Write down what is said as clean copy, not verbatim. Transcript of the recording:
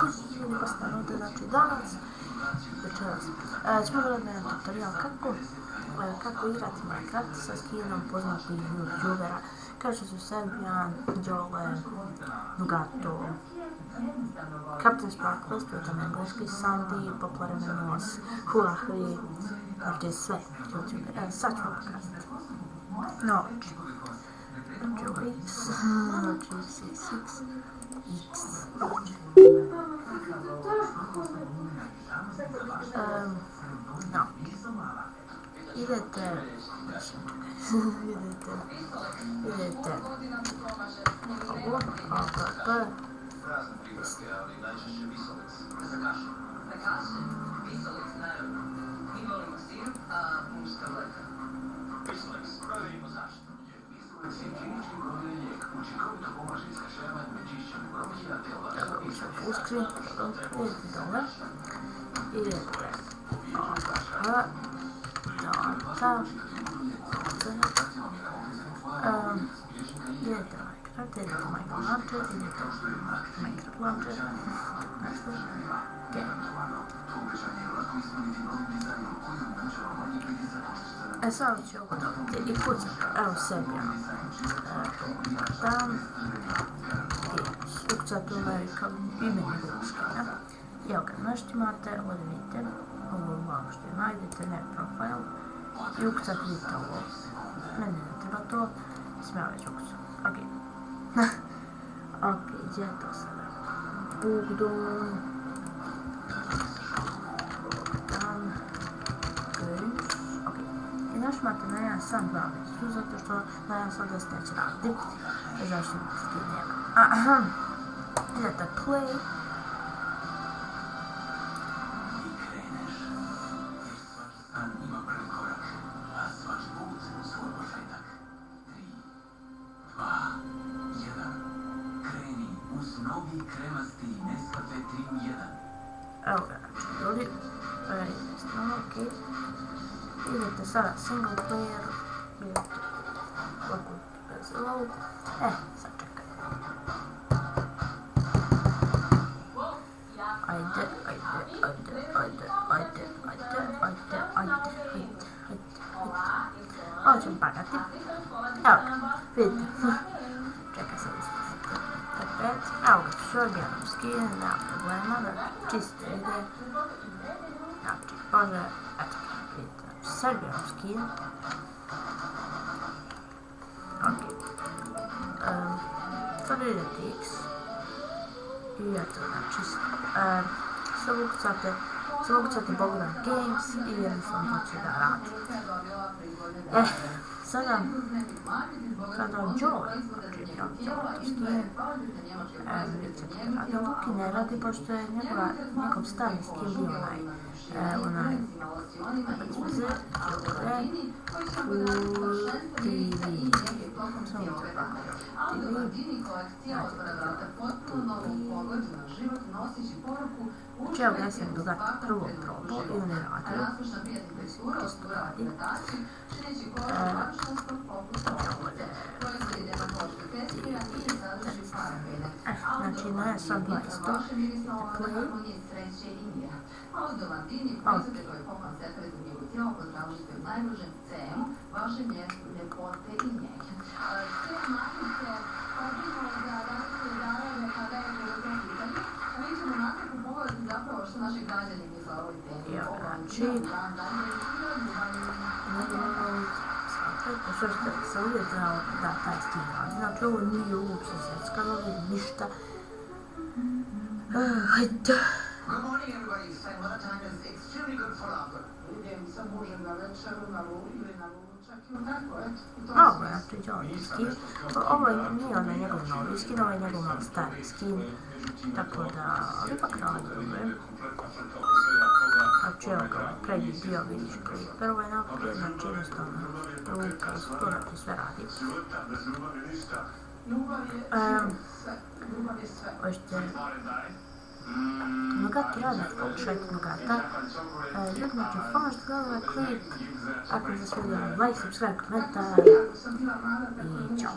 Pozdrav stanote, znači danas, večeras, ćemo gledati jedan tutorial kako igrati Minecraft sa skinom poznatih youtubera, kao što su Serbian, Jole, Nugato, Captain Sparkles, to je tam engleski, Sandy, Poplar MMOs, Huahri, znači sve youtubere. Sad ću vam pokazati. Znači X, znači X, no, idete ovo, APP, full screen, idete dole, idete data, idete Minecraft Launcher, sad ću ovo dobiti i kucam, evo Serbian, tam, i ukucati ovaj kao ime njegovog skina, i evo kad naštimate, ovdje vidite, ovo ovako što je najdete, ne profile, i ukucati vidite ovo, meni ne treba to, sam ja već ukucao, ok, gdje je to sada, Bugdon, i naštimate na jedan sam glavicu, zato što na jedan sam dosta neće raditi, zašto ti nema. Idete play. Evo ga, znači ljudi, ok, idete sada single player, idete ovako bez load, sad čekaj. Ajde, ovo ćemo pagati, evo ga, vidite, čekaj sad ispustiti, opet, evo ga, Serbian skin, nema problema, čisto ide, znači, može, eto, vidite, znači, Serbian skin, ok, sad idete X, i eto, znači, sad ukucate Bogdan Games i jednostavno će da radi. Sada Jole, znači skin, vidite kako radi, Luki ne radi pošto je njegov stari skin bio onaj XYZ, TV, samo to tako, znači evo ja sam dodati prvo probu i on je radio, čisto radi, znači na ja sam 200, play, što se uvijek znao da taj stil radi, znači ovo nije uopće seckano, ništa. Hajde. Ovo je znači Jole skin, ovo nije onaj njegov novi skin, ovo je njegov malo stari skin, tako da, ali ipak radi dobro. Znači evo ga, prednji dio vidiš Creeper, ovo je naprijed, znači jednostavno ruka i to, znači sve radi. Hoćete Nugati radi, pokušajte Nugata. Ljudi, znači, hvala što gledali ovaj klip, ako vam se svidio, like, subscribe, komentar i čao.